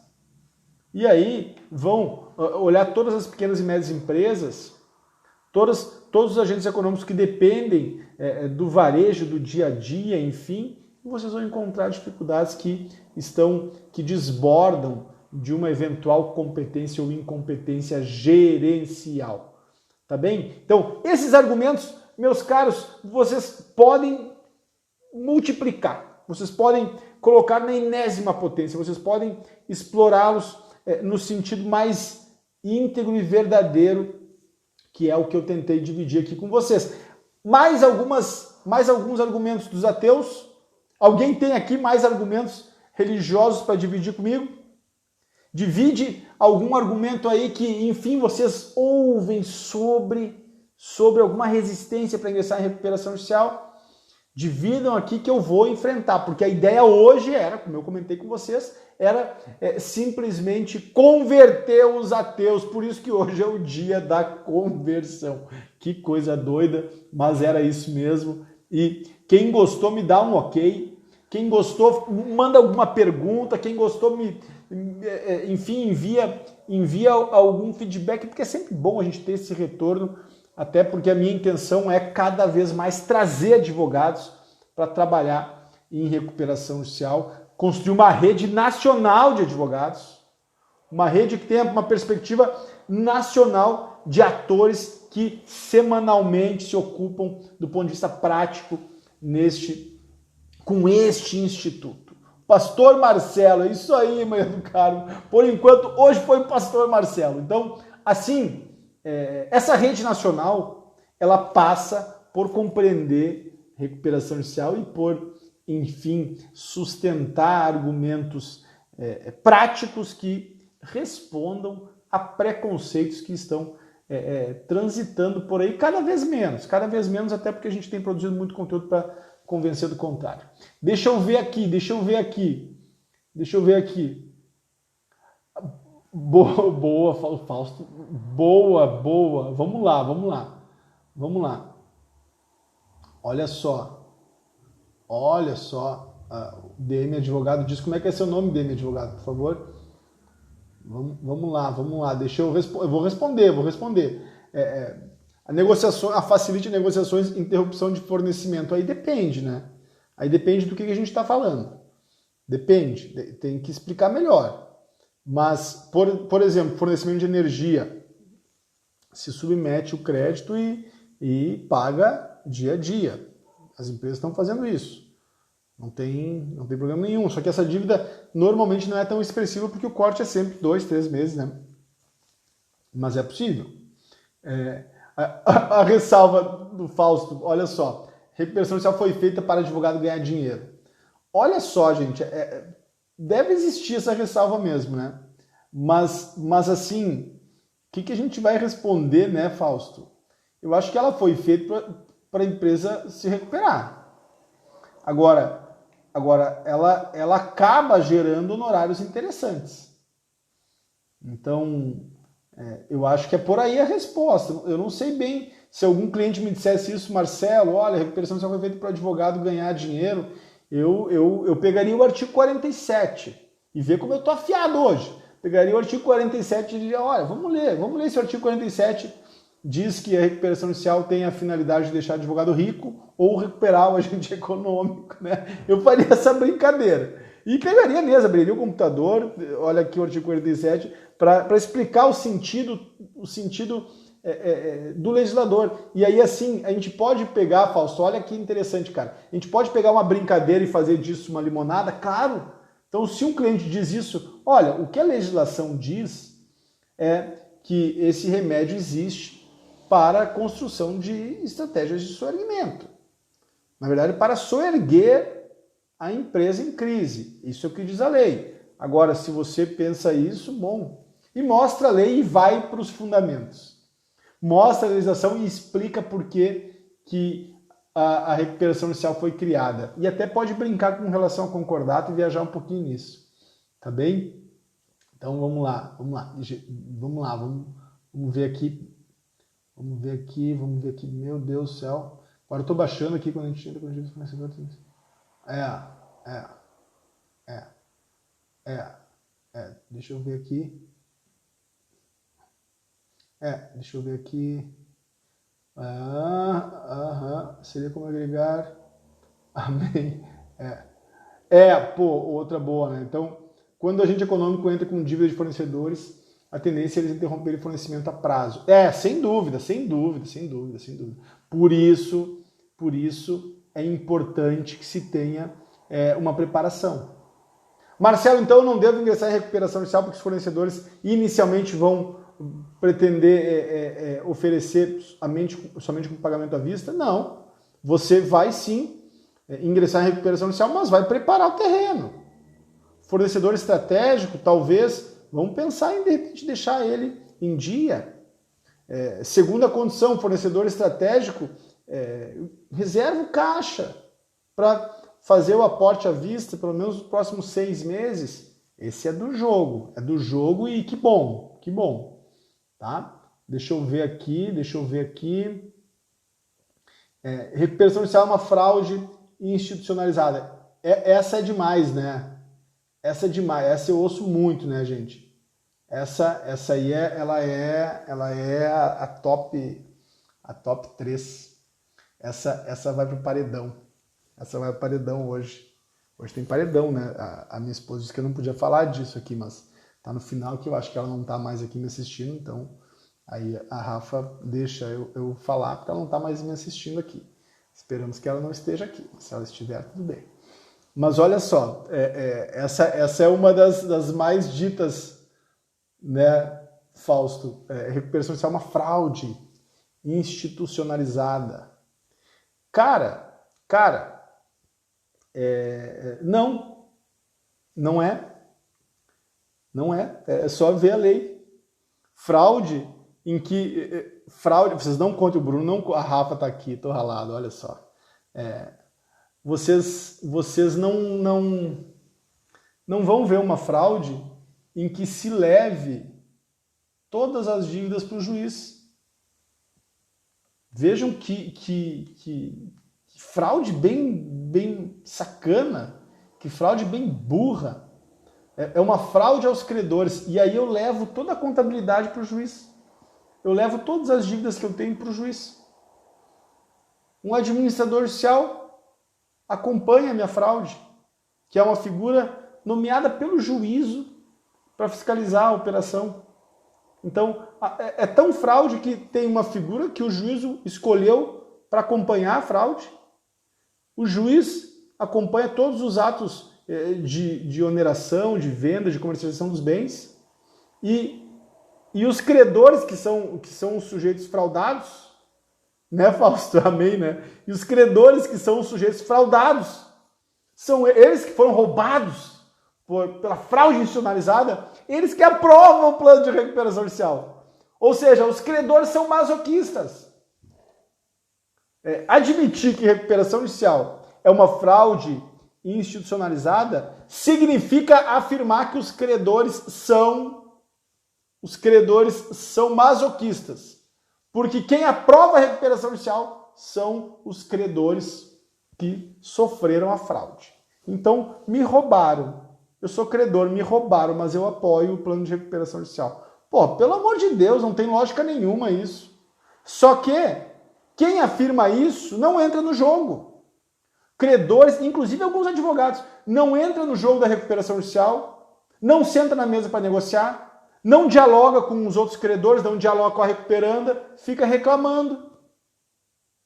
E aí vão olhar todas as pequenas e médias empresas, todos os agentes econômicos que dependem do varejo, do dia a dia, enfim, e vocês vão encontrar dificuldades que desbordam de uma eventual competência ou incompetência gerencial. Tá bem? Então, esses argumentos, meus caros, vocês podem multiplicar, vocês podem colocar na enésima potência, vocês podem explorá-los no sentido mais íntegro e verdadeiro, que é o que eu tentei dividir aqui com vocês. Mais alguns argumentos dos ateus? Alguém tem aqui mais argumentos religiosos para dividir comigo? Divide algum argumento aí que, enfim, vocês ouvem sobre alguma resistência para ingressar em recuperação judicial? Dividam aqui que eu vou enfrentar, porque a ideia hoje era, como eu comentei com vocês, era simplesmente converter os ateus. Por isso que hoje é o dia da conversão. Que coisa doida, mas era isso mesmo. E quem gostou me dá um ok. Quem gostou, manda alguma pergunta. Quem gostou, enfim, envia algum feedback, porque é sempre bom a gente ter esse retorno, até porque a minha intenção é cada vez mais trazer advogados para trabalhar em recuperação judicial, construir uma rede nacional de advogados, uma rede que tenha uma perspectiva nacional de atores que semanalmente se ocupam do ponto de vista prático com este instituto. Pastor Marcelo, é isso aí, meu caro. Por enquanto, hoje foi o Pastor Marcelo. Então, assim, essa rede nacional, ela passa por compreender recuperação judicial e por, enfim, sustentar argumentos práticos que respondam a preconceitos que estão transitando por aí cada vez menos, até porque a gente tem produzido muito conteúdo para convencer do contrário. Deixa eu ver aqui. Boa, Fausto. Boa. Vamos lá. Olha só. DM Advogado diz, como é que é seu nome, DM Advogado, por favor? Vamos lá. Eu vou responder. A facilite negociações, interrupção de fornecimento. Aí depende, né? Aí depende do que a gente está falando. Depende. Tem que explicar melhor. Mas, por exemplo, fornecimento de energia. Se submete o crédito e paga dia a dia. As empresas estão fazendo isso. Não tem problema nenhum. Só que essa dívida normalmente não é tão expressiva porque o corte é sempre 2, 3 meses, né? Mas é possível. A ressalva do Fausto, olha só. Recuperação judicial foi feita para advogado ganhar dinheiro. Olha só, gente, deve existir essa ressalva mesmo, né? Mas assim, o que a gente vai responder, né, Fausto? Eu acho que ela foi feita para a empresa se recuperar. Agora ela acaba gerando honorários interessantes. Então, eu acho que é por aí a resposta. Eu não sei bem se algum cliente me dissesse isso, Marcelo, olha, a recuperação só foi feita para o advogado ganhar dinheiro. Eu pegaria o artigo 47 e ver como eu estou afiado hoje. Pegaria o artigo 47 e diria, olha, vamos ler se o artigo 47 diz que a recuperação judicial tem a finalidade de deixar o advogado rico ou recuperar o agente econômico, né? Eu faria essa brincadeira. E pegaria mesmo, abriria o computador, olha aqui o artigo 47, para explicar o sentido do legislador. E aí, assim, a gente pode pegar, Fausto, olha que interessante, cara. A gente pode pegar uma brincadeira e fazer disso uma limonada? Claro! Então, se um cliente diz isso, olha, o que a legislação diz é que esse remédio existe para a construção de estratégias de soerguimento. Na verdade, para soerguer a empresa em crise. Isso é o que diz a lei. Agora, se você pensa isso, bom. E mostra a lei e vai para os fundamentos. Mostra a legislação e explica por que a recuperação judicial foi criada. E até pode brincar com relação ao concordato e viajar um pouquinho nisso. Tá bem? Então vamos lá. Vamos ver aqui. Meu Deus do céu. Agora eu estou baixando aqui quando a gente entra com o fornecedor. Deixa eu ver aqui. Seria como agregar. Amém. Outra boa, né? Então, quando o agente econômico entra com dívida de fornecedores, a tendência é eles interromperem o fornecimento a prazo. Sem dúvida. Por isso é importante que se tenha uma preparação. Marcelo, então eu não devo ingressar em recuperação judicial porque os fornecedores inicialmente vão pretender oferecer somente com pagamento à vista? Não. Você vai sim ingressar em recuperação judicial, mas vai preparar o terreno. Fornecedor estratégico, talvez, vamos pensar em de repente deixar ele em dia. Segunda condição, fornecedor estratégico, reserva o caixa para fazer o aporte à vista pelo menos nos próximos 6 meses. Esse é do jogo e que bom. Tá? Deixa eu ver aqui. Recuperação judicial é uma fraude institucionalizada. Essa é demais, né? Essa eu ouço muito, né, gente? Essa aí ela é a top 3. Essa vai pro paredão. Essa vai pro paredão hoje. Hoje tem paredão, né? A minha esposa disse que eu não podia falar disso aqui, mas tá no final que eu acho que ela não tá mais aqui me assistindo, então aí a Rafa deixa eu falar porque ela não tá mais me assistindo aqui. Esperamos que ela não esteja aqui. Se ela estiver, tudo bem. Mas olha só, essa é uma das mais ditas, né, Fausto? Recuperação judicial é uma fraude institucionalizada. Cara, não é. É só ver a lei. Fraude em que... Fraude, vocês não contem o Bruno, não, a Rafa tá aqui, tô ralado, olha só. Vocês não vão ver uma fraude em que se leve todas as dívidas para o juiz. Vejam que fraude bem sacana, que fraude bem burra. É uma fraude aos credores. E aí eu levo toda a contabilidade para o juiz. Eu levo todas as dívidas que eu tenho para o juiz. Um administrador judicial acompanha a minha fraude, que é uma figura nomeada pelo juízo para fiscalizar a operação. Então, é tão fraude que tem uma figura que o juízo escolheu para acompanhar a fraude. O juiz acompanha todos os atos de oneração, de venda, de comercialização dos bens. E os credores, que são os sujeitos fraudados, né, Fausto? Amém, né? E os credores, que são os sujeitos fraudados, são eles que foram roubados pela fraude institucionalizada, eles que aprovam o plano de recuperação judicial. Ou seja, os credores são masoquistas. Admitir que recuperação judicial é uma fraude institucionalizada significa afirmar que os credores são masoquistas. Porque quem aprova a recuperação judicial são os credores que sofreram a fraude. Então, me roubaram. Eu sou credor, me roubaram, mas eu apoio o plano de recuperação judicial. Pô, pelo amor de Deus, não tem lógica nenhuma isso. Só que quem afirma isso não entra no jogo. Credores, inclusive alguns advogados, não entram no jogo da recuperação judicial, não senta na mesa para negociar, não dialoga com os outros credores, não dialoga com a recuperanda, fica reclamando.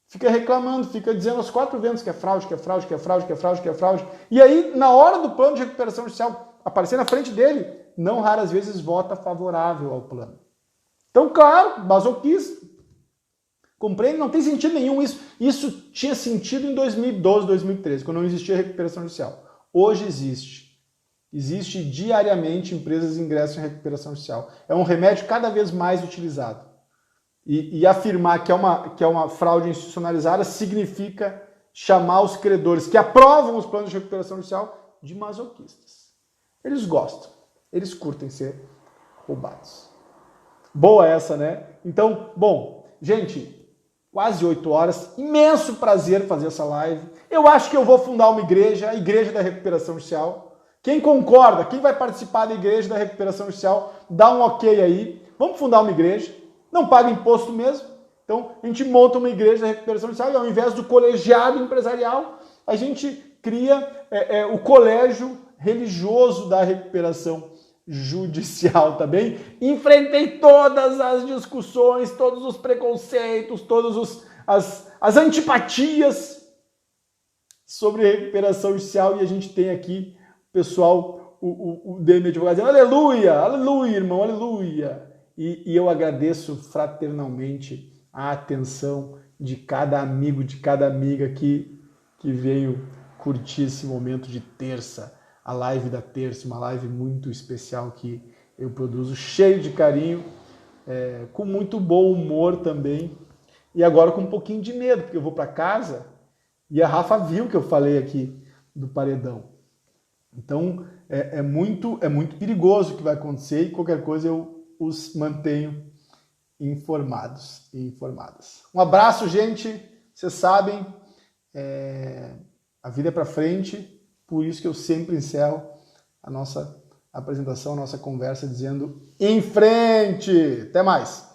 Fica dizendo aos quatro ventos que é fraude, que é fraude, que é fraude, que é fraude, que é fraude. E aí, na hora do plano de recuperação judicial aparecer na frente dele, não raras vezes vota favorável ao plano. Então, claro, masoquista. Compreende? Não tem sentido nenhum isso. Isso tinha sentido em 2012, 2013, quando não existia recuperação judicial. Hoje existe. Existe diariamente empresas que ingressam em recuperação judicial. É um remédio cada vez mais utilizado. E afirmar que é uma fraude institucionalizada significa chamar os credores que aprovam os planos de recuperação judicial de masoquistas. Eles gostam, eles curtem ser roubados. Boa essa, né? Então, bom, gente, quase 8 horas, imenso prazer fazer essa live. Eu acho que eu vou fundar uma igreja, a Igreja da Recuperação Judicial. Quem concorda, quem vai participar da Igreja da Recuperação Judicial, dá um ok aí. Vamos fundar uma igreja. Não paga imposto mesmo. Então, a gente monta uma igreja da recuperação judicial e ao invés do colegiado empresarial, a gente cria o colégio religioso da recuperação judicial, tá bem? Enfrentei todas as discussões, todos os preconceitos, todas as antipatias sobre recuperação judicial e a gente tem aqui, pessoal, o DM Advogado dizendo aleluia, aleluia, irmão, aleluia. E eu agradeço fraternalmente a atenção de cada amigo, de cada amiga que veio curtir esse momento de terça, a live da terça, uma live muito especial que eu produzo, cheio de carinho, com muito bom humor também, e agora com um pouquinho de medo, porque eu vou para casa e a Rafa viu que eu falei aqui do paredão. Então, é muito perigoso o que vai acontecer e qualquer coisa eu os mantenho informados e informadas. Um abraço, gente. Vocês sabem, a vida é para frente, por isso que eu sempre encerro a nossa apresentação, a nossa conversa dizendo em frente. Até mais!